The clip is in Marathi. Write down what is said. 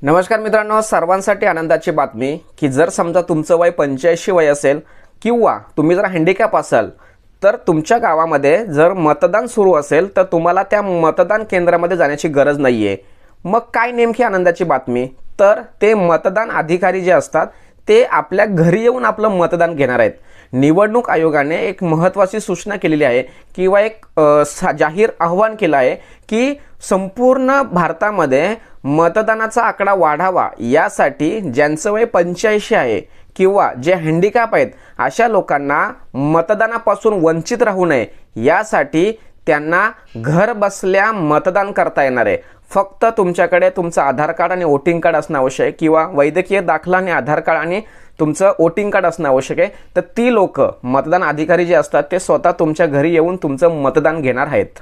नमस्कार मित्रांनो, सर्वांसाठी आनंदाची बातमी की जर समजा तुमचं वय 85 वय असेल किंवा तुम्ही जर हँडिकॅप असाल तर तुमच्या गावामध्ये जर मतदान सुरू असेल तर तुम्हाला त्या मतदान केंद्रामध्ये जाण्याची गरज नाही आहे। मग काय नेमकी आनंदाची बातमी, तर ते मतदान अधिकारी जे असतात ते आपल्या घरी येऊन आपलं मतदान घेणार आहेत। निवडणूक आयोगाने एक महत्त्वाची सूचना केलेली आहे किंवा एक जाहीर आव्हान केलं आहे की संपूर्ण भारतामध्ये मतदानाचा आकडा वाढावा, यासाठी ज्यांचं वय 85 आहे किंवा जे हँडिकॅप आहेत अशा लोकांना मतदानापासून वंचित राहू नये यासाठी त्यांना घर बसल्या मतदान करता येणार आहे। फक्त तुमच्याकडे तुमचं आधार कार्ड आणि वोटिंग कार्ड असणं आवश्यक आहे किंवा वैद्यकीय दाखला आणि आधार कार्ड आणि तुमचं वोटिंग कार्ड असणं आवश्यक आहे। तर ती लोक मतदान अधिकारी जे असतात ते स्वतः तुमच्या घरी येऊन तुमचं मतदान घेणार आहेत।